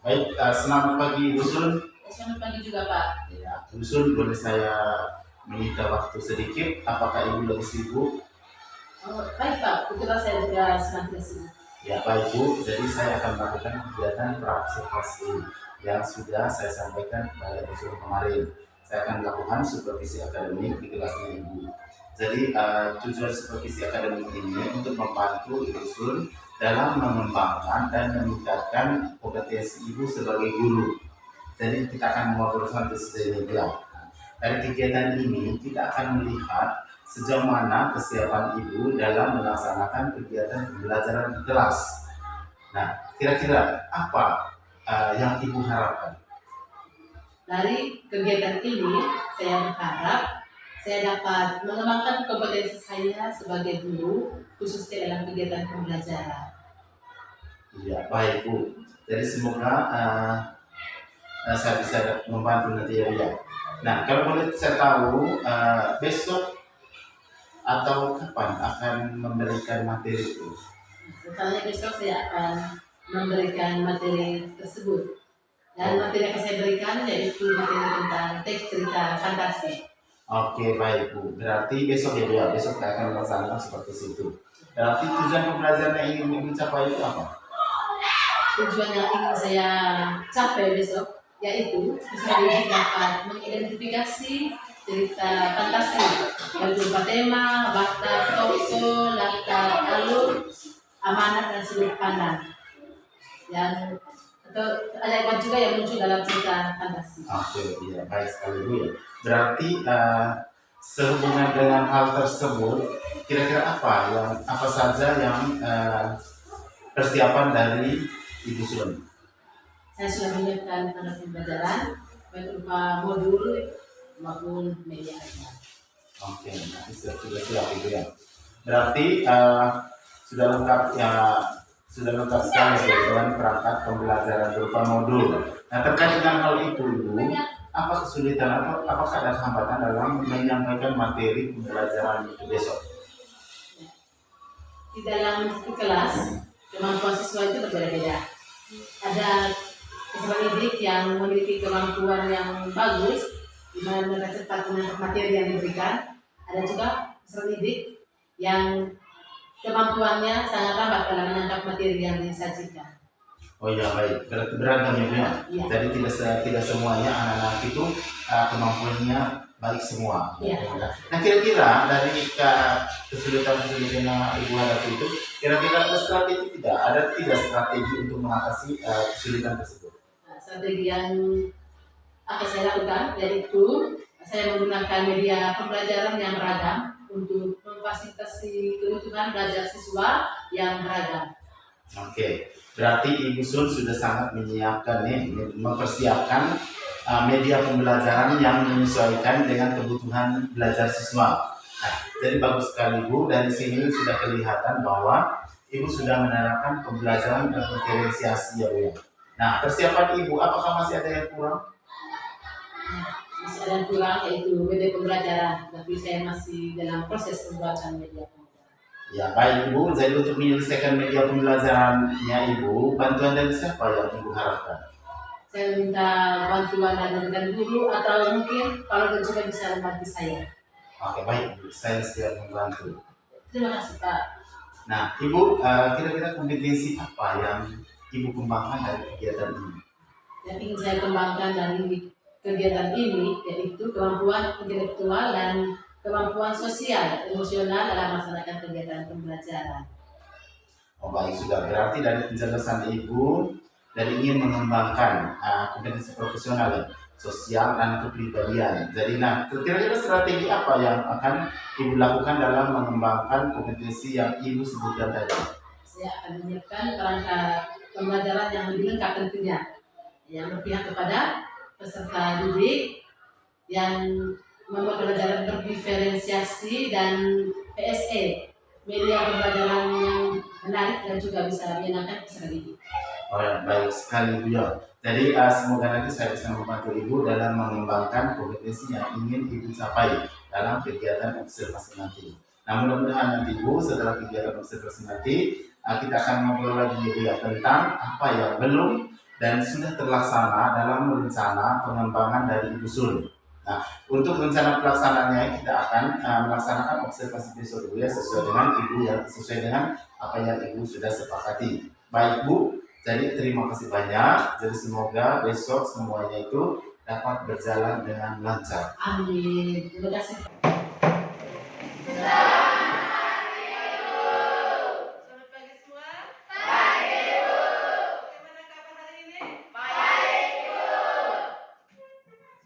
Baik, selamat pagi Bu Sun. Selamat pagi juga Pak. Ya, Bu Sun, boleh saya meminta waktu sedikit? Apakah Ibu lagi sibuk? Oh, baik Pak, kebetulan saya juga semakin sibuk. Ya, baik Bu. Jadi saya akan melakukan kegiatan praobservasi yang sudah saya sampaikan pada Bu Sun kemarin. Saya akan melakukan supervisi akademik di kelasnya Ibu. Jadi tujuan supervisi akademik ini untuk membantu Ibu Sun dalam mengembangkan dan meningkatkan kompetensi Ibu sebagai guru. Jadi kita akan ngobrol sampai sejauh ini. Dari kegiatan ini kita akan melihat sejauh mana kesiapan Ibu dalam melaksanakan kegiatan pembelajaran di kelas. Nah, kira-kira apa yang Ibu harapkan? Dari kegiatan ini, saya berharap saya dapat mengembangkan kompetensi saya sebagai guru, khususnya dalam kegiatan pembelajaran. Iya, baik Bu. Jadi semoga saya bisa membantu nanti ya Bu ya. Nah, kalau boleh saya tahu besok atau kapan akan memberikan materi itu? Misalnya besok saya akan memberikan materi tersebut. Dan materi yang akan saya berikan yaitu materi tentang teks cerita fantasi. Oke, baik Bu. Berarti besok ya Bu ya, besok saya akan melaksanakan seperti itu. Berarti tujuan pembelajaran yang ingin Ibu capai itu apa? Tujuan yang ingin saya capai besok yaitu saya dapat mengidentifikasi cerita fantasi yang berupa tema, watak, tokoh, latar, alur, amanat dan sudut pandang. Yang atau ada juga yang muncul dalam cerita fantasi. Oke, iya baik sekali Bu ya. Berarti sehubungan dengan hal tersebut, kira-kira apa saja yang persiapan dari Ibu Sun? Saya sudah menyiapkan alat pembelajaran baik berupa modul maupun media ajar. Oke, nanti sudah siap Ibu ya. Berarti sudah lengkap ya, sudah lengkap sekali ya, dengan perangkat pembelajaran berupa modul. Nah, terkait dengan hal itu Ibu, apa kesulitan atau apakah ada hambatan dalam menyampaikan materi pembelajaran itu besok? Di dalam kelas, kemampuan siswa itu berbeda-beda. Ada peserta didik yang memiliki kemampuan yang bagus, di mana mereka cepat menangkap materi yang diberikan. Ada juga peserta didik yang kemampuannya sangat lambat dalam menangkap materi yang disajikan. Oh iya baik, berarti beragam ya. Ya. Jadi tidak semuanya anak-anak itu kemampuannya baik semua. Ya. Nah kira-kira dari kesulitan-kesulitan yang Ibu hadapi itu, kira-kira ada strategi tidak? Ada tidak strategi untuk mengatasi kesulitan tersebut? Nah, strategi yang akan saya lakukan yaitu saya menggunakan media pembelajaran yang beragam untuk memfasilitasi kebutuhan belajar siswa yang beragam. Oke, berarti Ibu Sun sudah sangat menyiapkan mempersiapkan media pembelajaran yang menyesuaikan dengan kebutuhan belajar siswa. Nah, jadi bagus sekali Bu, dari sini sudah kelihatan bahwa Ibu sudah menerapkan pembelajaran dan diferensiasi ya Bu. Nah, persiapan Ibu apakah masih ada yang kurang? Masih ada yang kurang yaitu media pembelajaran, tapi saya masih dalam proses pembuatan media pembelajaran. Ya baik Ibu, jadi untuk menyelesaikan media pembelajarannya Ibu, bantuan dari siapa yang Ibu harapkan? Saya minta bantuan dari guru atau mungkin kalau juga bisa membantu saya. Oke baik Ibu, saya siap membantu. Terima kasih Pak. Nah Ibu, kira-kira kompetensi apa yang Ibu kembangkan dari kegiatan ini? Yang ingin saya kembangkan dari kegiatan ini yaitu kemampuan intelektual dan kemampuan sosial, emosional dalam melaksanakan kegiatan pembelajaran. Oh baik, sudah berarti dari penjelasan Ibu dari ingin mengembangkan kompetensi profesional, sosial dan kepribadian. Jadi nah, kira-kira strategi apa yang akan Ibu lakukan dalam mengembangkan kompetensi yang Ibu sebutkan tadi? Saya akan menyiapkan perangkat pembelajaran yang lebih lengkap tentunya, yang berpihak kepada peserta didik, yang membuat pembelajaran berdiferensiasi dan PSE, media pembelajaran yang menarik dan juga bisa menyenangkan peserta didik. Oh ya, baik sekali Bu ya. Jadi semoga nanti saya bisa membantu Ibu dalam mengembangkan kompetensi yang ingin Ibu capai dalam kegiatan observasi nanti. Nah mudah-mudahan nanti Bu setelah kegiatan observasi nanti kita akan ngobrol lagi Bu ya tentang apa yang belum dan sudah terlaksana dalam rencana pengembangan dari Ibu Sun. Nah, untuk rencana pelaksananya kita akan melaksanakan observasi besok Ibu ya, sesuai dengan Ibu ya, sesuai dengan apa yang Ibu sudah sepakati. Baik Bu, jadi terima kasih banyak. Jadi semoga besok semuanya itu dapat berjalan dengan lancar. Amin. Terima kasih. Selamat pagi semua. Pagi, Bu. Bagaimana kabar hari ini? Baik, Bu.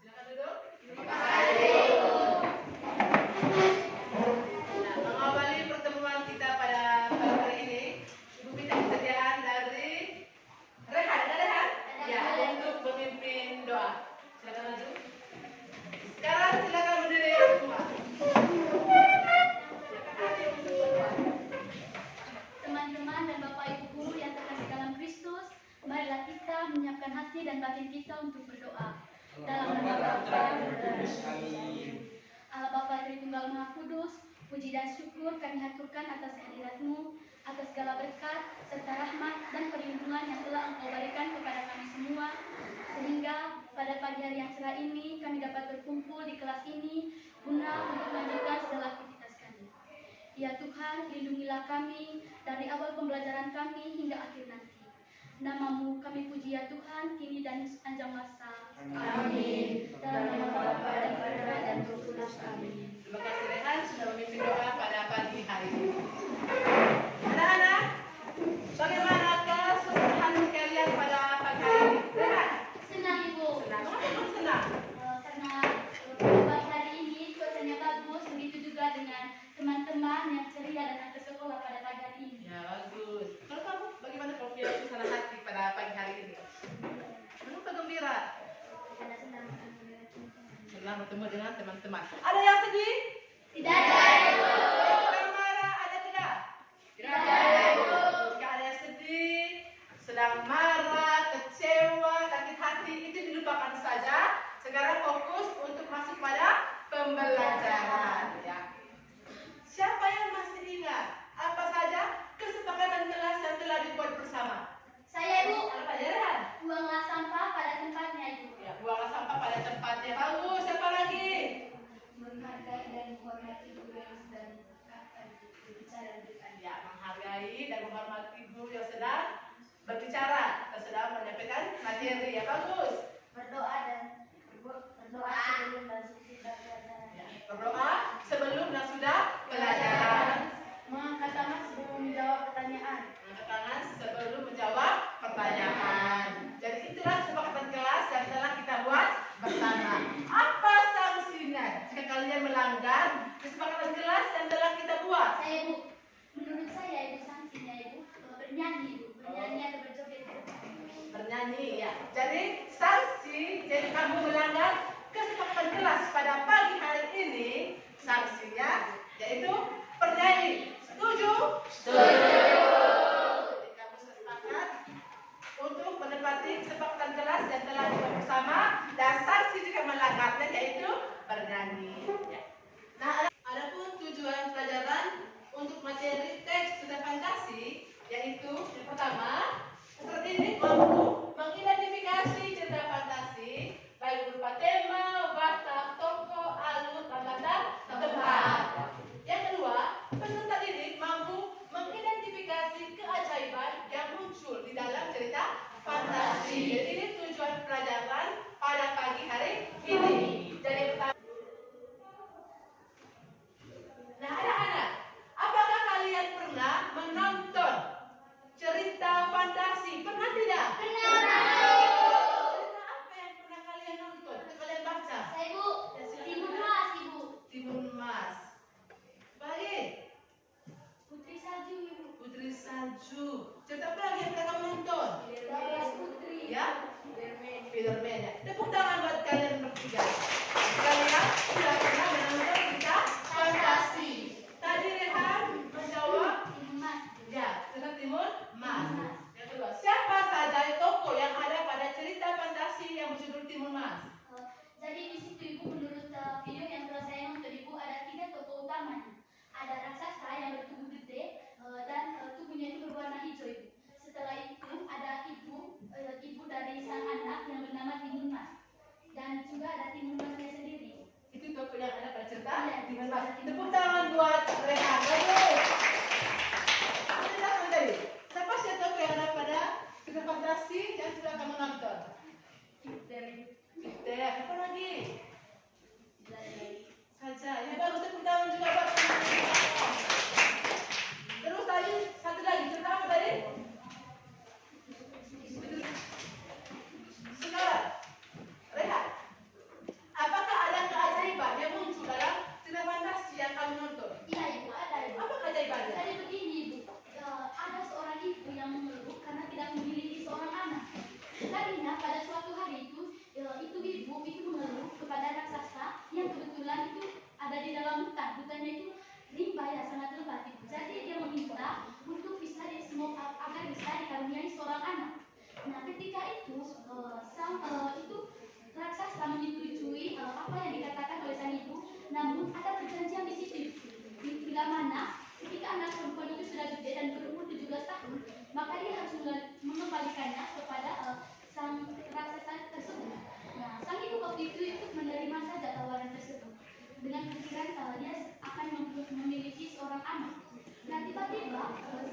Silakan duduk. Terima kasih, Bu. Nah, mengawali pertemuan kita pada hari ini, Ibu minta kesediaan dari Rehan. Ada Rehan? Ya, untuk memimpin doa. Silakan maju. Sekarang silakan berdiri semua. Silakan hadir untuk berdoa. Teman-teman dan Bapak Ibu guru yang terkasih dalam Kristus, marilah kita menyiapkan hati dan batin kita untuk berdoa. Dalam nama Bapa dan Putra dan Roh Kudus. Allah Bapa Tritunggal Maha Kudus, puji dan syukur kami haturkan atas kehadirat-Mu, atas segala berkat serta rahmat dan perlindungan yang telah Engkau berikan kepada kami semua, sehingga pada pagi hari yang cerah ini kami dapat berkumpul di kelas ini guna untuk melanjutkan segala aktivitas kami. Ya Tuhan, lindungilah kami dari awal pembelajaran kami hingga akhir nanti. Nama-Mu kami puji ya Tuhan, kini dan sepanjang masa. Amin. Dalam nama Bapa dan Putra dan Roh Kudus. Amin. Terima kasih Rehan sudah memimpin doa pada pagi hari ini. Anak-anak, bagaimanakah suasana kalian pada pagi hari ini? Rehan? Senang Ibu. Senang. Kenapa kamu senang? Karena pagi hari ini cuacanya bagus, begitu juga dengan teman-teman yang ceria datang ke sekolah pada pagi hari ini. Ya, bagus. Kalau kamu, bagaimana kalau punya suasana hati pada pagi hari ini? Kenapa gembira? Karena senang. Senang bertemu dengan teman-teman. Ada yang sedih? Tidak ada Ibu. Sedang marah? Ada tidak? Tidak ada Ibu. Jika ada yang sedih, sedang marah, kecewa, sakit hati, itu dilupakan saja. Sekarang fokus untuk masuk pada pembelajaran. Ya. Siapa yang masih ingat apa saja kesepakatan kelas yang telah dibuat bersama? Saya Ibu. Ada pelajaran? Buanglah sampah pada tempatnya Ibu. Ya, buanglah sampah pada tempatnya. Bagus. Siapa lagi? Menghargai dan menghormati guru yang sedang berbicara di depan. Ya, menghargai dan menghormati guru yang sedang berbicara dan sedang menyampaikan materi. Ya, bagus. Berdoa sebelum dan sesudah pelajaran. Ya, berdoa sebelum dan sudah pelajaran. Mengangkat tangan sebelum menjawab pertanyaan. Angkat tangan sebelum menjawab pertanyaan. Jadi itulah kesepakatan kelas yang telah kita buat bersama. Apa sanksinya jika kalian melanggar kesepakatan kelas yang telah kita buat? Saya Ibu, menurut saya Ibu sanksinya Ibu bernyanyi Ibu, bernyanyi atau berjoget. Bernyanyi ya. Jadi sanksi jadi kamu melanggar kesepakatan kelas pada pagi hari ini, sanksinya yaitu bernyanyi. Setuju? Setuju. Jadi kamu sepakat untuk menepati kesepakatan kelas yang telah dibuat bersama, dan sanksi jika melanggarnya yaitu bernyanyi. Ya. Nah, adapun tujuan pelajaran untuk materi teks cerita fantasi yaitu yang pertama, peserta ini mampu mengidentifikasi cerita fantasi baik berupa tema, watak, tokoh, alur, tanda dan tempat. Yang kedua, peserta didik mampu mengidentifikasi keajaiban yang muncul di dalam cerita fantasi. Jadi ini tujuan pelajaran pada pagi hari ini. Jadi pertama. Nah, anak-anak, apakah kalian pernah menonton cerita fantasi? Pernah tidak? Pernah. Cerita apa yang pernah kalian nonton? Atau kalian baca? Saya Ibu, Ya, silakan. Timun Mas Ibu. Timun Mas. Baik. Putri Salju Ibu. Putri Salju. Cerita apa lagi yang pernah kamu nonton? 12 Putri. Ya? Spiderman ya. Tepuk tangan buat kalian bertiga. Kalian sudah pernah menonton cerita fantasi. Tadi Rehan menjawab Timun Mas. ya, cerita Timun Mas. Yang kedua, siapa saja tokoh yang ada pada cerita fantasi yang berjudul Timun Mas? Jadi di situ Ibu, menurut video yang telah saya nonton Ibu, ada 3 tokoh utamanya. Ada raksasa yang bertubuh gede dan tubuhnya itu berwarna hijau Ibu. Setelah itu ada ibu dari juga ada timun masnya sendiri. Itu toko yang ada pada cerita. Iya, Timun Mas. cerita Tepuk Timun tangan buat Rehan. Bagus. Silakan tadi. Siapa sih toko yang ada pada cerita fantasi yang sudah kamu nonton? Kita. Apa lagi? Saja. Ini bagus, tepuk tangan juga buat teman-teman. Terus tadi satu lagi cerita apa tadi? Sekarang, Rehan, apakah ada keajaiban yang muncul dalam cerita fantasi yang kamu nonton? Iya ibu, ada ibu. Apa keajaibannya? Jadi begini ibu, ada seorang ibu yang mengeluh karena tidak memiliki seorang anak. Tadinya pada suatu hari itu ibu itu mengeluh kepada raksasa yang kebetulan itu ada di dalam hutan. Hutannya itu rimba ya, sangat lebat ibu. Jadi dia meminta untuk bisa agar bisa dikaruniai seorang anak. Nah ketika itu raksasa menyetujui apa yang dikatakan oleh sang ibu. Namun ada perjanjian di situ. Bila mana ketika anak perempuan itu sudah gede dan berumur 17 tahun, maka dia harus mengembalikannya kepada sang raksasa tersebut. Nah, sang ibu waktu itu ikut menerima saja tawaran tersebut dengan pikiran dia akan memiliki seorang anak. Nah, tiba-tiba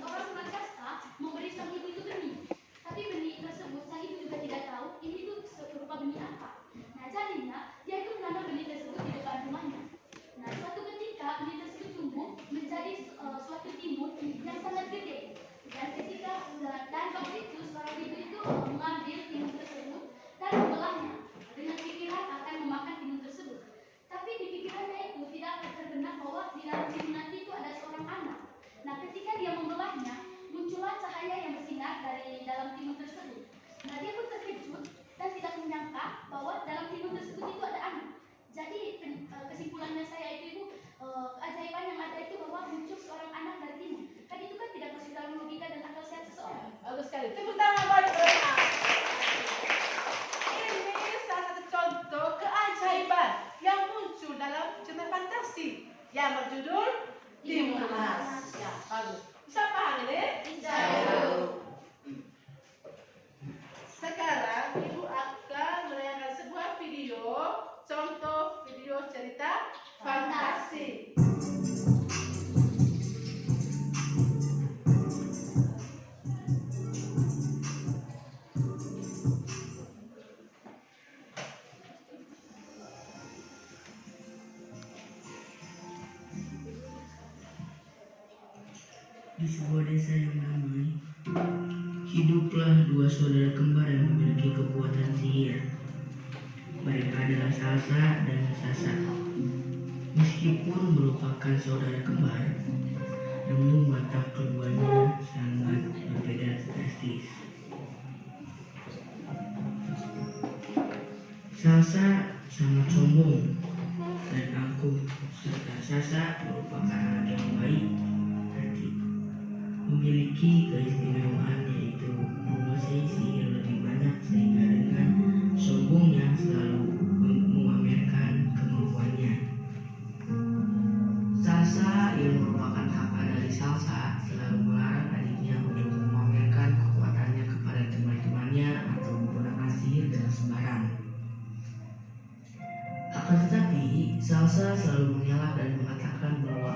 seorang raksasa memberi sang ibu itu benih. Tapi benih tersebut sang ibu juga tidak tahu ini itu berupa benih apa. Nah, jadinya dia itu menanam benih tersebut di depan rumahnya. Nah, suatu ketika benih tersebut tumbuh menjadi suatu timun yang sangat gede. Dan waktu itu seorang ibu itu mengambil timun tersebut dan membelahnya dengan pikiran akan memakan timun tersebut. Tapi di pikirannya itu tidak terbenak bahwa di dalam timun nanti itu ada seorang anak. Nah, ketika dia membelahnya, muncullah cahaya yang bersinar dari dalam timun tersebut. Nah, dia pun terkejut dan tidak menyangka bahwa dalam timun tersebut itu ada anak. Jadi kesimpulannya saya itu ibu, keajaiban yang ada itu bahwa muncul seorang anak dari timun. Kan itu kan tidak masuk dalam logika dan akal sehat seseorang. Bagus sekali. Tepuk tangan buat Rehan. Ini salah satu contoh keajaiban yang muncul dalam cerita fantasi yang berjudul Timun Mas. Ya, bagus. Bisa paham ini? Bisa. Sekarang ibu akan menayangkan sebuah video, contoh video cerita fantasi. Di sebuah desa yang damai, hiduplah dua saudara kembar yang memiliki kekuatan sihir. Mereka adalah Salsa dan Sasa. Meskipun merupakan saudara kembar, namun watak keduanya sangat berbeda drastis. Salsa sangat sombong dan angkuh, serta Sasa merupakan anak yang baik hati. Memiliki keistimewaan yaitu menguasai sihir lebih banyak sehingga dengan sombongnya selalu memamerkan kemampuannya. Salsa yang merupakan kakak dari Salsa selalu melarang adiknya untuk memamerkan kekuatannya kepada teman-temannya atau menggunakan sihir dengan sembarang. Akan tetapi Salsa selalu mengelak dan mengatakan bahwa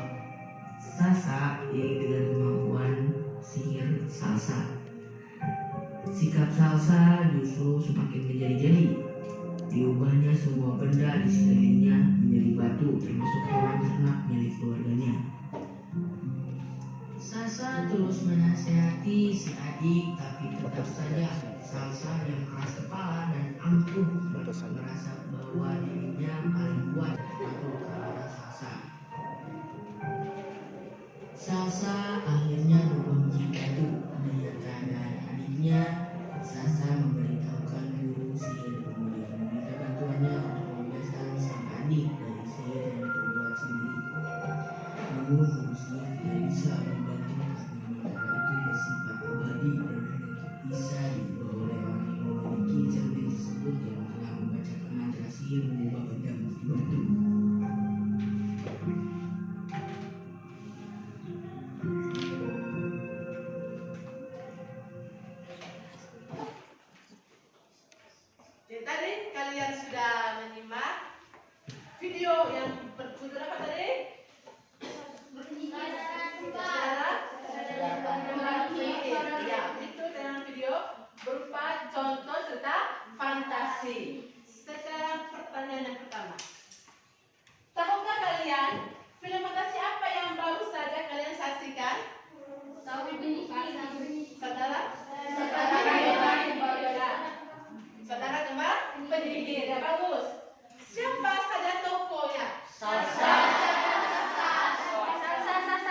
Sasa iri dengan kemampuan sihir Salsa. Sikap Salsa justru semakin menjadi-jadi. Diubahnya semua benda di sekelilingnya menjadi batu, termasuk hewan ternak milik keluarganya. Salsa terus menasehati si adik, tapi tetap saja Salsa yang keras kepala dan angkuh merasa bahwa dirinya paling kuat atau ke arah Salsa. Salsa akhirnya berubah menjadi batu. Melihat keadaan adiknya, Salsa memberitahukan guru sihir, kemudian meminta bantuannya untuk membebaskan sang adik dari sihir yang terbuat sendiri. Namun guru sihir tidak bisa membantu karena mantra itu bersifat abadi dan hanya bisa diubah oleh orang yang memiliki cermin tersebut yang telah membacakan mantra sihir mengubah benda menjadi batu. Jadi tadi kalian sudah menyimak video yang berjudul apa tadi? Ya, itu dalam video berupa contoh serta fantasi. Sekarang pertanyaan yang pertama. Tahukah kalian film fantasi apa yang baru saja kalian saksikan? Saudara? Saudara kembar penyihir. Ya, bagus. Siapa saja tokohnya? Salsa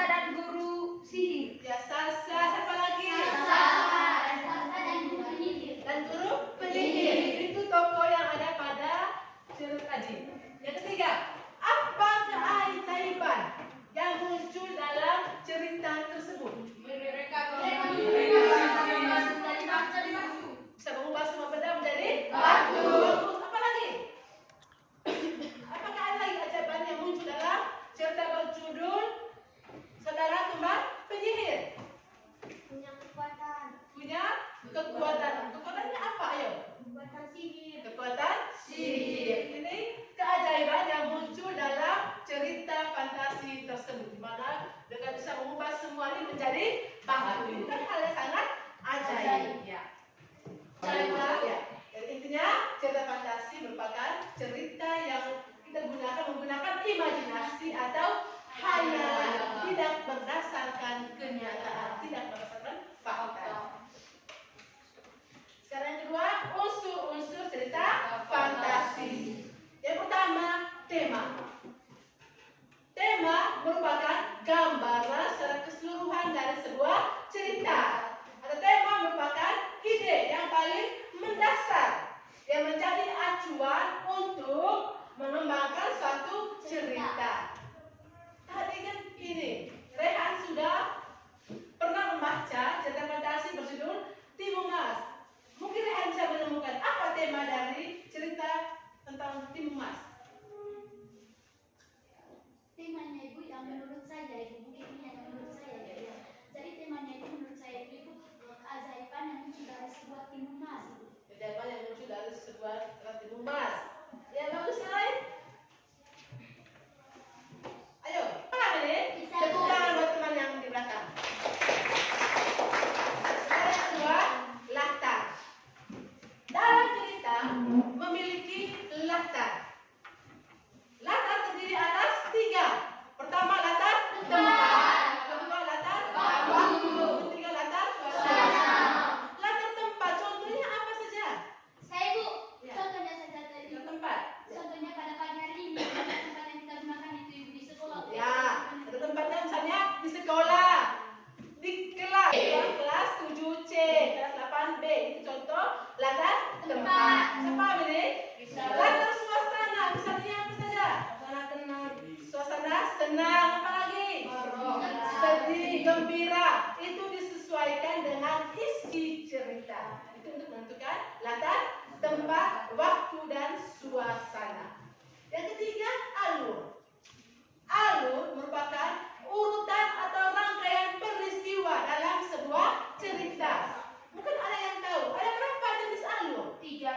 dan guru sihir. Ya, Salsa. Siapa lagi? Dan guru penyihir. Itu tokoh yang ada pada cerita tadi. Yang ketiga, apa keajaiban yang muncul dalam cerita tersebut? Bisa mengubah semua benda menjadi batu. Bagus. Apa lagi? Apakah ada lagi keajaiban yang muncul dalam cerita berjudul Saudara Kembar Penyihir? Punya kekuatan. Punya kekuatan. Kekuatannya apa? Ayo. Kekuatan sihir. Kekuatan sihir. Ini keajaiban yang muncul dalam cerita fantasi tersebut, di mana dengan bisa mengubah semua ini menjadi batu. Ini kan hal yang sangat ajaib. Ya. Ya. Jadi intinya cerita fantasi merupakan cerita yang kita menggunakan imajinasi atau hayalan, tidak berdasarkan kenyataan, tidak berdasarkan fakta. Sekarang yang kedua, unsur-unsur cerita fantasi. Yang pertama, tema. Tema merupakan gambaran secara keseluruhan dari sebuah cerita. Atau tema merupakan ide yang paling mendasar yang menjadi acuan untuk mengembangkan suatu cerita. Tadi kan ini, Rehan sudah pernah membaca cerita fantasi berjudul Timun Mas. Mungkin Rehan bisa menemukan apa tema dari cerita tentang Timun Mas. Temanya ibu yang menurut saya ibu, mungkin ini yang menurut saya ya. Jadi temanya itu menurut saya itu keajaiban yang muncul dari sebuah timun emas. Keajaiban yang muncul dari sebuah Timun Mas. Ya, bagus sekali. Ayo, apa ini? Tepuk tangan buat teman yang di belakang. Sekarang yang kedua, latar. Dalam cerita memiliki latar. Latar terdiri atas 3. Pertama, latar tempat. Kedua, latar waktu. Ketiga, latar suasana. Latar tempat, contohnya apa saja? Saya ibu, Ya. contohnya saja tadi. Latar tempat. Contohnya pada pagi hari ini tempat yang kita gunakan itu ibu di sekolah. Ya, ada tempatnya misalnya di sekolah, di kelas, kelas 7C, kelas 8B, itu contoh latar tempat. Siapa ini? Latar suasana, misalnya apa saja? Suasana senang, apa lagi? Sedih, gembira, itu disesuaikan dengan isi cerita. Itu untuk menentukan latar tempat, waktu, dan suasana. Yang ketiga, alur. Alur merupakan urutan atau rangkaian peristiwa dalam sebuah cerita. Mungkin ada yang tahu, ada berapa jenis alur? 3.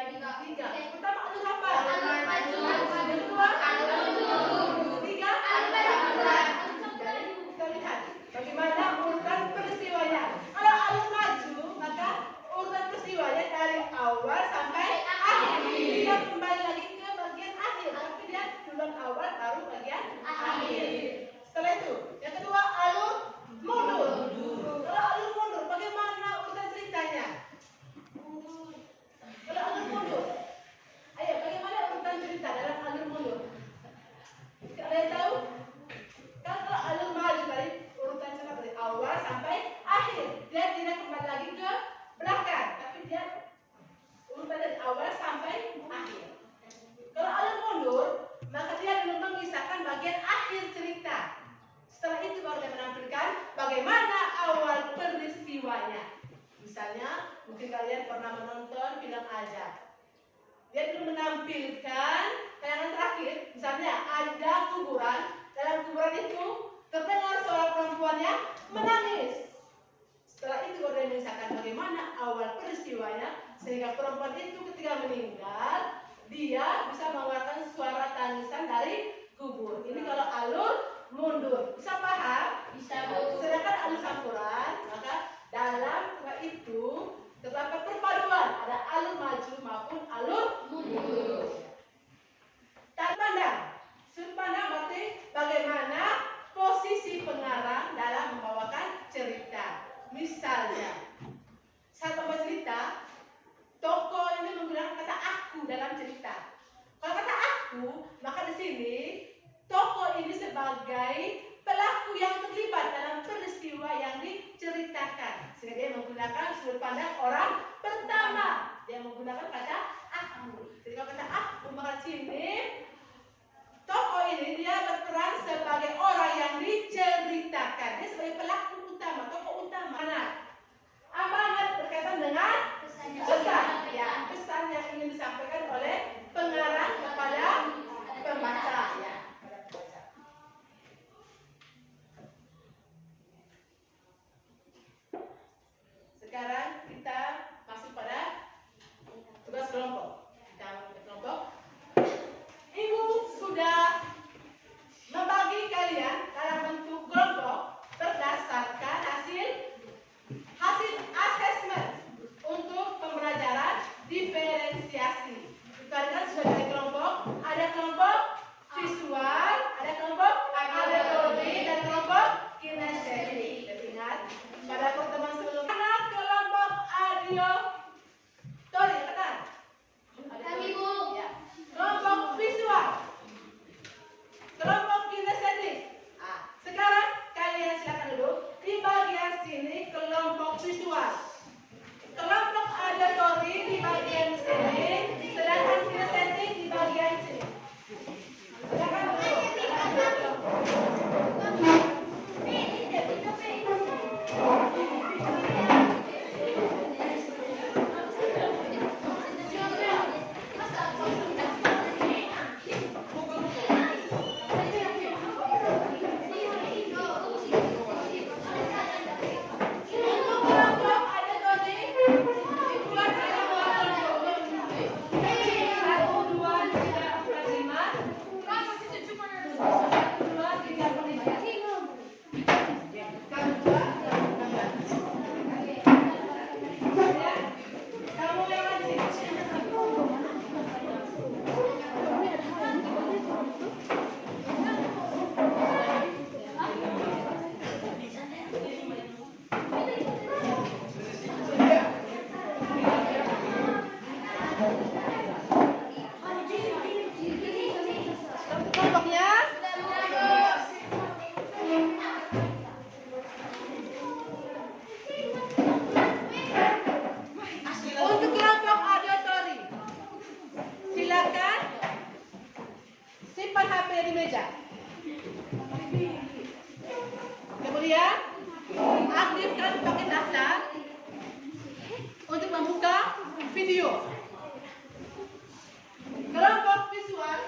Pertama, alur apa? Alur maju. Yang kedua, Alur mundur. ketiga, Alur belakang. Jadi, kita lihat bagaimana urutan peristiwanya. Kalau alur maju, maka urutan peristiwanya dari awal sampai akhir. Tidak kembali lagi ke bagian akhir, tapi dia duluan awal baru bagian akhir. Setelah itu, yang kedua, alur mundur. Kalau alur mundur, bagaimana urutan ceritanya? Kalau alur mundur, ayo bagaimana urutan cerita dalam alur mundur? Ada yang tahu? Kan kalau alur maju dari urutan cerita dari awal sampai akhir, dia tidak kembali lagi ke belakang, tapi dia urutan dari awal sampai akhir. Kalau alur mundur, maka dia belum mengisahkan bagian akhir cerita. Setelah itu baru dia menampilkan bagaimana awal peristiwanya. Misalnya, mungkin kalian pernah menonton film Ajab. Dia belum menampilkan tayangan terakhir. Misalnya, ada kuburan. Dalam kuburan itu terdengar suara perempuan yang menangis. Setelah itu baru dia mengisahkan bagaimana awal peristiwanya, sehingga perempuan itu ketika meninggal dia bisa mengeluarkan suara tangisan dari kubur. Ini kalau alur mundur. Bisa paham? Bisa, Bu. Sedangkan alur campuran, maka dalam itu terdapat perpaduan. Ada alur maju maupun alur mundur. Sudut pandang. Sudut pandang berarti bagaimana posisi pengarang dalam membawakan cerita. Misalnya, saat membawa cerita, tokoh ini menggunakan kata aku dalam cerita. Kalau kata aku, maka di sini tokoh ini sebagai pelaku yang terlibat dalam peristiwa yang diceritakan. Sehingga dia menggunakan sudut pandang orang pertama. Dia menggunakan kata aku. Jadi kalau kata aku, maka di sini tokoh ini dia berperan sebagai orang yang diceritakan. Dia sebagai pelaku utama, tokoh utama. Nah, amanat berkaitan dengan pesan. Ya, pesan yang ingin disampaikan oleh pengarang kepada pembaca. Ya. Sekarang kita masuk pada tugas kelompok. Kita masuk ke kelompok. Ibu sudah membagi kalian dalam bentuk kelompok berdasarkan hasil asesmen untuk pembelajaran diferensiasi. Kalian sudah dari kelompok, ada kelompok visual, ada kelompok auditory, dan kelompok kinestetik. Ingat pada pertemuan sebelumnya kelompok auditory, katakan. Kami, Bu. Ya. Kelompok visual, kelompok kinestetik. Sekarang kalian silakan duduk di bagian sini kelompok visual. Kelompok auditory di bagian sini, sedangkan kinestetik di bagian sini. Silakan duduk. Kelompoknya untuk kelompok auditory, silakan simpan HP di meja. Kemudian aktifkan pakai daftar untuk membuka video. Kelompok visual.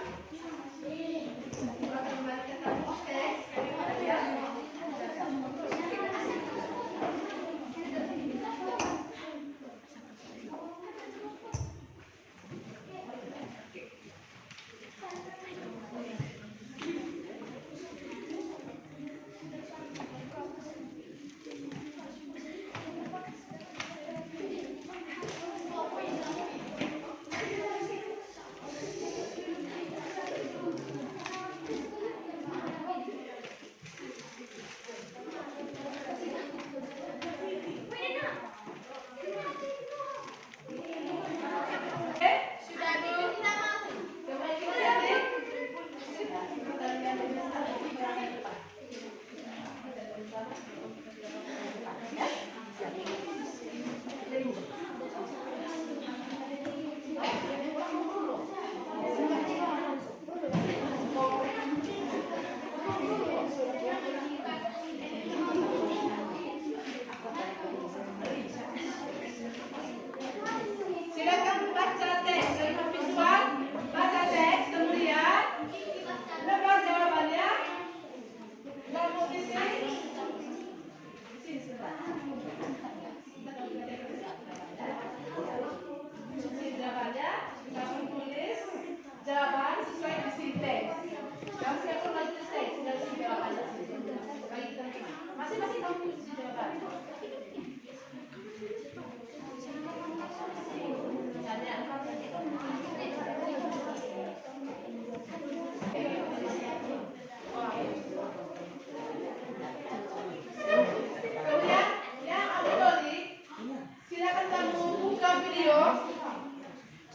Kemudian yang auditori, silakan kamu buka video,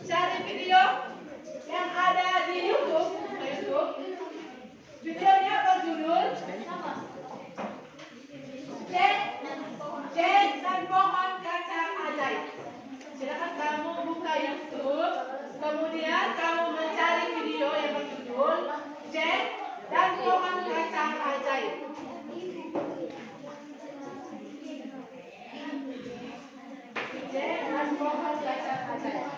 cari video yang ada di YouTube. Videonya berjudul Jack dan Pohon Kacang Ajaib. Silakan kamu buka YouTube, kemudian kamu mencari video yang berjudul Jack dan Pohon Kacang Ajaib. Jack dan Pohon Kacang Ajaib.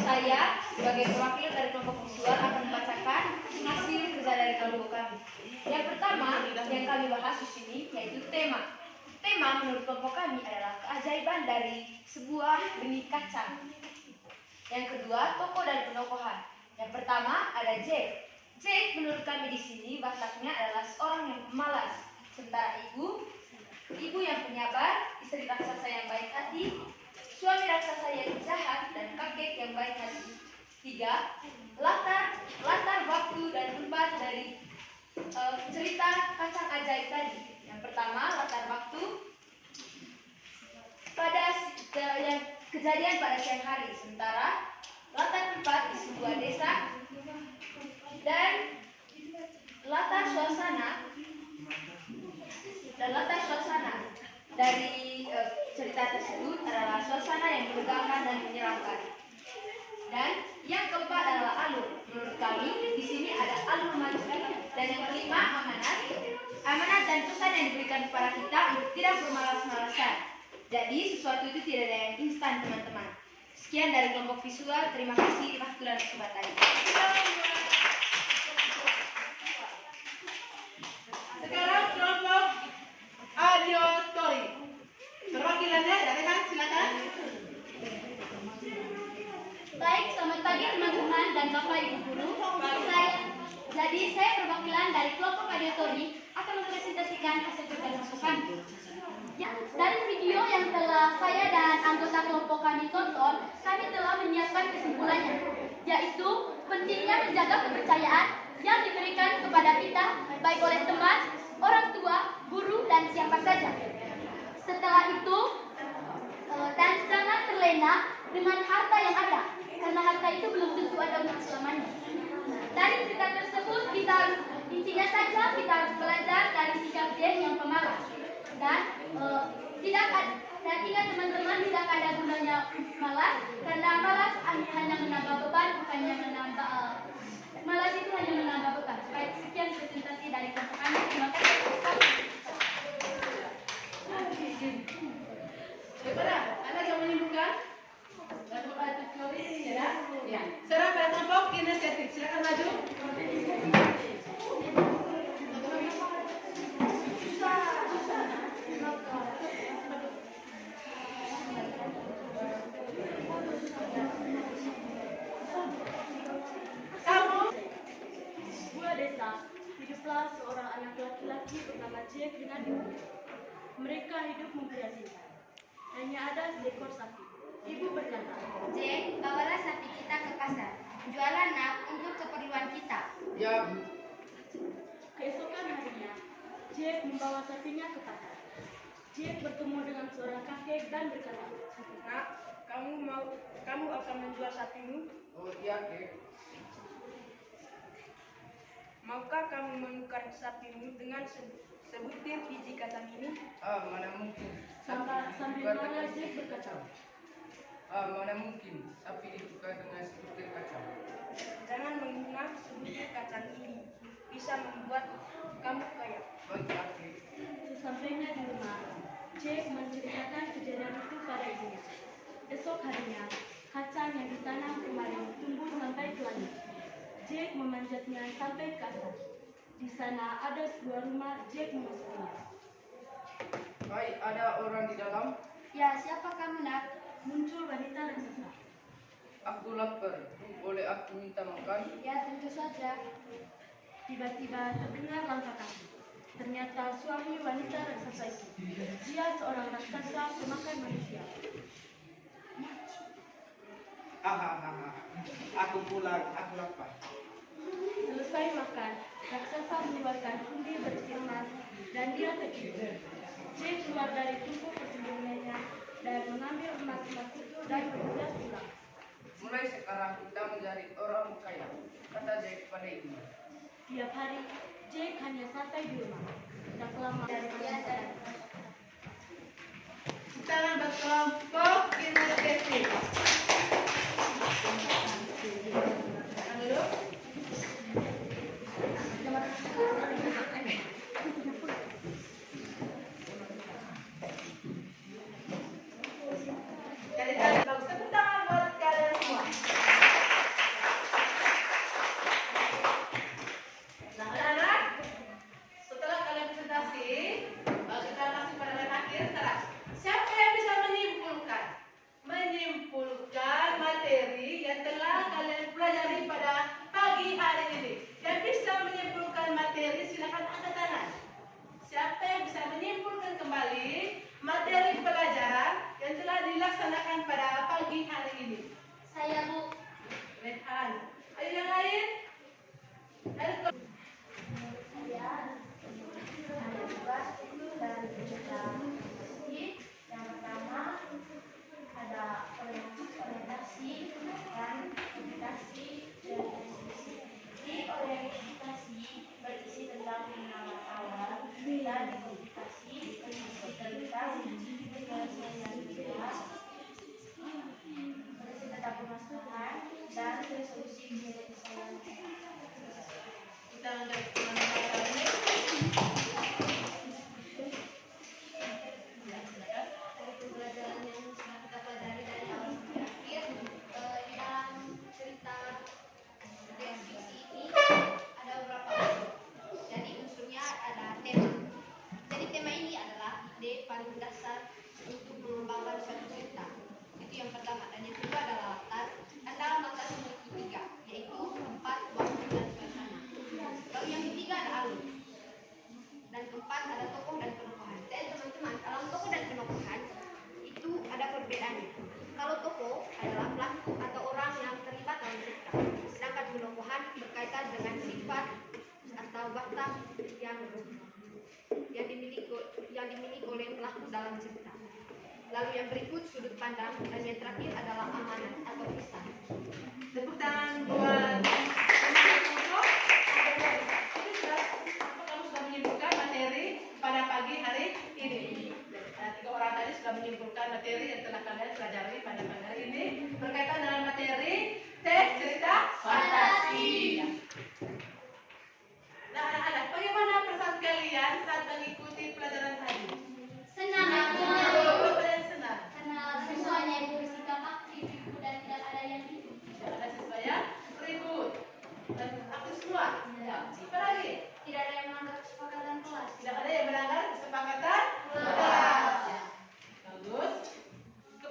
Saya sebagai perwakilan dari kelompok visual akan membacakan hasil kerja dari kelompok kami. Yang pertama yang kami bahas di sini yaitu tema. Tema menurut kelompok kami adalah keajaiban dari sebuah benih kacang. Yang kedua, tokoh dan penokohan. Yang pertama ada Jack. Jack menurut kami di sini wataknya adalah seorang yang pemalas, sementara ibu yang penyabar, istri raksasa yang baik hati, suami raksasa yang jahat, dan kakek yang baik hati. 3. Latar waktu dan tempat dari cerita kacang ajaib tadi. Yang pertama, latar waktu. kejadian pada siang hari. Sementara latar privat di sebuah desa dan latar suasana dari cerita tersebut adalah suasana yang menegangkan dan menyeramkan. Dan yang keempat adalah alur. Menurut kami di sini ada alur maju. Dan yang kelima amanat. Amanat dan pesan yang diberikan kepada kita untuk tidak bermalas-malasan. Jadi sesuatu itu tidak ada yang instan, teman-teman. Sekian dari kelompok visual. Terima kasih. Waktu dan kesempatan. Sekarang kelompok audiotori. Perwakilannya dari kan, silakan. Baik, selamat pagi teman-teman dan Bapak Ibu guru. Saya perwakilan dari kelompok audiotori akan mempresentasikan hasil kerja kami. Ya, dari video yang telah saya dan anggota kelompok kami tonton, kami telah menyiapkan kesimpulannya, yaitu pentingnya menjaga kepercayaan yang diberikan kepada kita, baik oleh teman, orang tua, guru, dan siapa saja. Setelah itu, dan jangan terlena dengan harta yang ada, karena harta itu belum tentu ada untuk selamanya. Dari cerita tersebut, intinya saja kita harus belajar dari sikap Jack yang pemalas. Dan ingat teman-teman, tidak ada gunanya malas, karena malas hanya menambah beban, bukannya menambah malas itu hanya menambah beban. Baik, sekian presentasi dari kelompok kami. Terima kasih. Daripada ada yang menyebutkan? Ya. Sekarang pada kelompok inisiatif. Silakan maju. Kamu Sebuah desa, hiduplah seorang anak laki-laki bernama Jack dengan ibu. Mereka hidup memprihatinkan. Hanya ada seekor sapi. Ibu berkata, Jack, bawalah sapi kita ke pasar. Jualan nak untuk keperluan kita. Ya, Bu. keesokan harinya, Jack membawa sapinya ke pasar. Jack bertemu dengan seorang kakek dan berkata, Nak, kamu akan menjual sapimu? Oh iya, Kek. Maukah kamu menukar sapimu dengan sebutir biji kacang ini? Mana mungkin. sambil mana Jack berkata, Mana mungkin sapi ditukar dengan sebutir kacang. Jangan menghina sebutir kacang ini. Bisa membuat kamu kaya. Baik, Kek. sesampainya di rumah, Jack menceritakan kejadian itu pada ibunya. Esok harinya, kacang yang ditanam kemarin tumbuh sampai ke langit. Jack memanjatnya sampai ke atas. Di sana ada sebuah rumah. Jack memasukinya. Hai, ada orang di dalam? Ya, siapa kamu nak? Muncul wanita raksasa. Aku lapar. Boleh aku minta makan? Ya, tentu saja. Tiba-tiba terdengar langkah kaki. Ternyata suami wanita raksasa itu. Dia seorang raksasa pemakan manusia. Hahaha. Aku pulang. Aku lapar. Selesai makan, raksasa mengeluarkan kundi berisi emas dan dia tertidur. Jack keluar dari tubuh persembunyiannya dan mengambil emas-emas itu dan bergegas pulang. Mulai sekarang kita mencari orang kaya, kata Jack pada ibu. Tiap hari, Jack hanya santai di rumah. Tak lama dari pelajaran. sekarang berkelompok inisiatif. Silakan dulu. Jadi kalian bagus. Tepuk tangan buat kalian semua. Nah, anak-anak, setelah kalian presentasi, kita masih pada line akhir. Siapa yang bisa menyimpulkan identifikasi, integritas, penyelesaian jelas, bersikap pemasukan, dan resolusi penyelesaian. Kita lanjut teman-teman ini. Pembelajaran yang sudah kita pelajari dari awal sampai akhir, di dalam cerita deskripsi ini ada beberapa unsur. Jadi unsurnya ada tema. Jadi tema ini adalah ide paling dasar untuk mengembangkan suatu cerita. Itu yang pertama. Dan yang kedua adalah latar. Ada latar memiliki tiga, yaitu tempat, waktu, dan suasana. Lalu yang ketiga ada alur. Dan keempat ada tokoh dan penokohan. Jadi teman-teman, dalam tokoh dan penokohan itu ada perbedaannya. Kalau tokoh adalah pelaku atau orang yang terlibat dalam cerita, sedangkan penokohan berkaitan dengan sifat atau watak yang dimiliki oleh pelaku dalam cerita. Lalu yang berikut sudut pandang, dan yang terakhir adalah amanat atau pesan. Tepuk tangan buat teman-teman. Kamu sudah menyimpulkan materi pada pagi hari ini. Tiga orang tadi sudah menyimpulkan materi yang telah kalian pelajari pada pagi hari ini berkaitan dengan materi teks cerita fantasi. Nah, anak-anak, bagaimana perasaan kalian saat mengikuti pelajaran tadi? Senang, Kenapa kalian senang? karena semuanya itu bersikap aktif dan tidak ada yang ribut. Tidak ada siswa yang ribut dan aktif semua. Ya. Apa lagi? Tidak ada yang melanggar kesepakatan kelas. Tidak ada yang melanggar kesepakatan kelas. Ya. Bagus.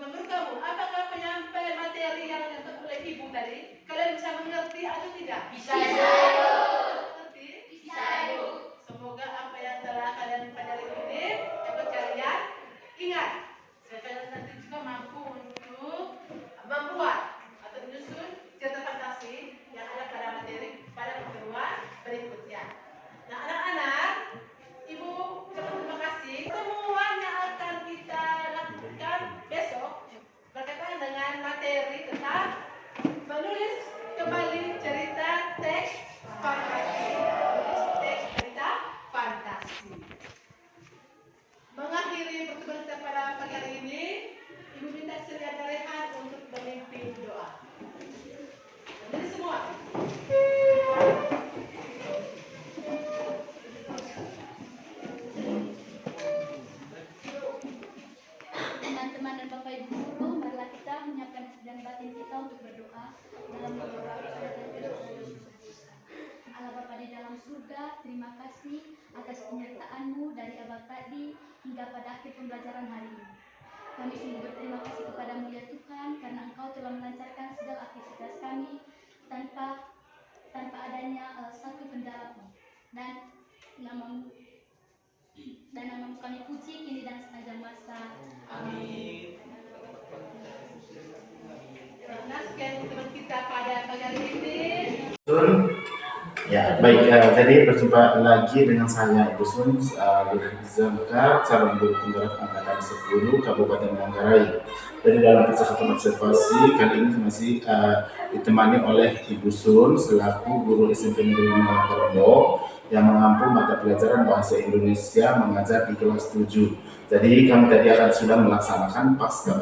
Menurut kamu, apakah penyampaian materi yang dilakukan oleh ibu tadi kalian bisa mengerti atau tidak? Bisa. Mengerti? Bisa, Ibu. Semoga apa yang telah kalian pelajari ini dapat kalian ingat. Supaya kalian nanti juga mampu untuk membuat atau menyusun cerita fantasi yang ada pada materi pada pertemuan berikutnya. Nah, anak-anak, Ibu ucapkan terima kasih. Pertemuan yang akan kita lakukan besok berkaitan dengan materi tentang menulis kembali cerita teks fantasi. Menulis teks cerita fantasi. Mengakhiri pertemuan kita pada pagi hari ini, Ibu minta Sri dan Rehan untuk memimpin doa. Jadi semua. Teman-teman dan Bapak Ibu guru, marilah kita menyiapkan hati dan batin kita untuk berdoa dalam berdoa kepada Tuhan Yesus. Allah Bapa di dalam surga, terima kasih atas penyertaan-Mu dari awal tadi hingga pada akhir pembelajaran hari ini. Kami sungguh berterima kasih kepadamu ya Tuhan, karena Engkau telah melancarkan segala aktivitas kami tanpa adanya satu kendala pun. Dan namamu kami puji kini dan sepanjang masa. Amin. Nah, sekian teman kita pada pagi hari ini. Ya, baik. Jadi berjumpa lagi dengan saya Ibu Sun, Zamkar, calon guru penggerak angkatan 10 Kabupaten Manggarai. Jadi dalam percakapan observasi kali ini masih ditemani oleh Ibu Sun selaku guru SMP Negeri Manggarai yang mengampu mata pelajaran bahasa Indonesia mengajar di kelas 7. Jadi kami tadi akan sudah melaksanakan pasca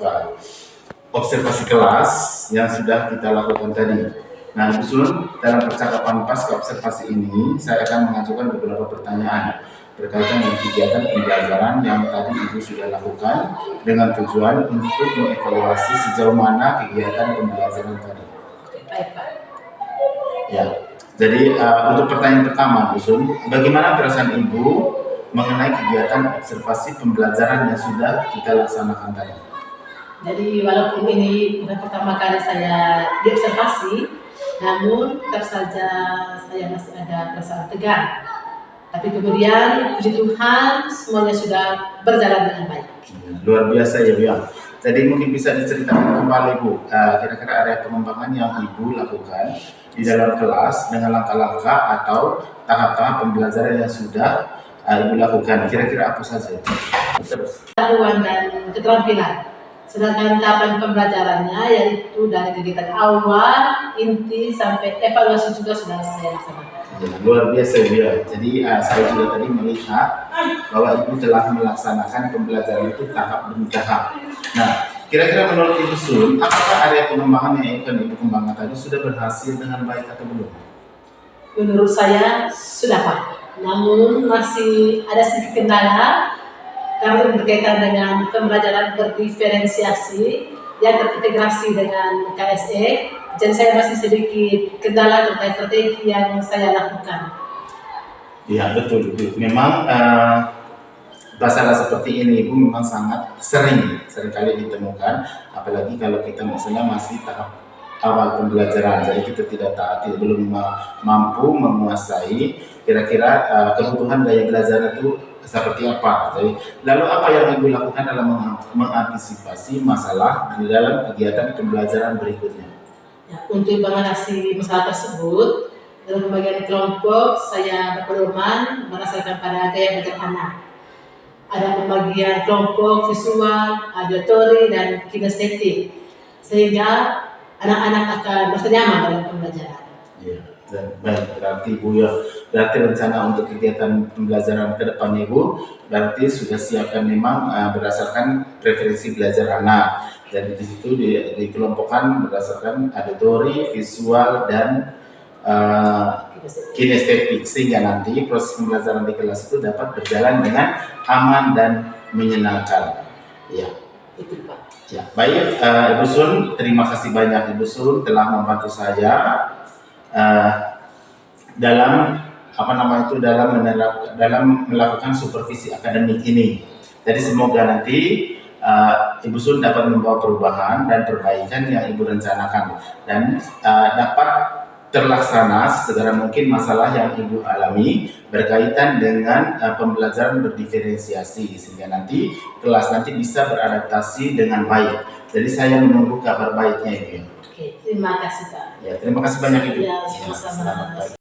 observasi kelas yang sudah kita lakukan tadi. Nah, Ibu Sun, dalam percakapan pasca observasi ini, saya akan mengajukan beberapa pertanyaan berkaitan dengan kegiatan pembelajaran yang tadi Ibu sudah lakukan dengan tujuan untuk mengevaluasi sejauh mana kegiatan pembelajaran tadi. Baik, Pak. Ya, jadi untuk pertanyaan pertama, Ibu Sun, bagaimana perasaan Ibu mengenai kegiatan observasi pembelajaran yang sudah kita laksanakan tadi? Jadi walaupun ini bukan pertama kali saya diobservasi, namun tetap saja saya masih ada perasaan tegang. Tapi kemudian puji Tuhan semuanya sudah berjalan dengan baik. Luar biasa ya Bu ya. Jadi mungkin bisa diceritakan kembali Bu, kira-kira area pengembangan yang Ibu lakukan di dalam kelas dengan langkah-langkah atau tahap-tahap pembelajaran yang sudah Ibu lakukan. Kira-kira apa saja? Terus. Pengetahuan dan keterampilan Sedangkan tahapan pembelajarannya yaitu dari kegiatan awal, inti, sampai evaluasi juga sudah saya laksanakan. Ya, luar biasa ya. Jadi saya juga tadi melihat bahwa Ibu telah melaksanakan pembelajaran itu tahap demi tahap. Nah, kira-kira menurut Ibu Sun, apakah area pengembangan yang akan Ibu kembangkan tadi sudah berhasil dengan baik atau belum? Menurut saya sudah Pak, namun masih ada sedikit kendala karena berkaitan dengan pembelajaran berdiferensiasi yang terintegrasi dengan KSE. Dan saya masih sedikit kendala terkait strategi yang saya lakukan. Ya betul. Memang masalah seperti ini Ibu memang sangat seringkali ditemukan, apalagi kalau kita misalnya masih tahap awal pembelajaran, jadi kita belum mampu menguasai kira-kira kebutuhan gaya belajar itu seperti apa. Jadi, lalu apa yang Ibu lakukan dalam mengantisipasi masalah di dalam kegiatan pembelajaran berikutnya? Ya, untuk mengatasi masalah tersebut, dalam pembagian kelompok saya berpedoman berdasarkan pada gaya belajar anak. Ada pembagian kelompok visual, auditory, dan kinestetik, sehingga anak-anak akan merasa nyaman dalam pembelajaran. Ya, baik, berarti Ibu ya, berarti rencana untuk kegiatan pembelajaran ke depannya Ibu, berarti sudah siapkan memang berdasarkan preferensi belajar anak. Jadi di situ dikelompokkan berdasarkan auditori, visual, dan kinestetik, sehingga nanti proses pembelajaran di kelas itu dapat berjalan dengan aman dan menyenangkan. Ya. Itu Pak. Ya, baik Ibu Sun, terima kasih banyak Ibu Sun telah membantu saya dalam dalam melakukan supervisi akademik ini. Jadi semoga nanti Ibu Sun dapat membawa perubahan dan perbaikan yang Ibu rencanakan dan dapat terlaksana segera mungkin masalah yang Ibu alami berkaitan dengan pembelajaran berdiferensiasi, sehingga nanti kelas nanti bisa beradaptasi dengan baik. Jadi saya menunggu kabar baiknya Ibu. Oke, terima kasih Pak. Ya, terima kasih banyak Ibu. Ya, sama-sama. Selamat pagi.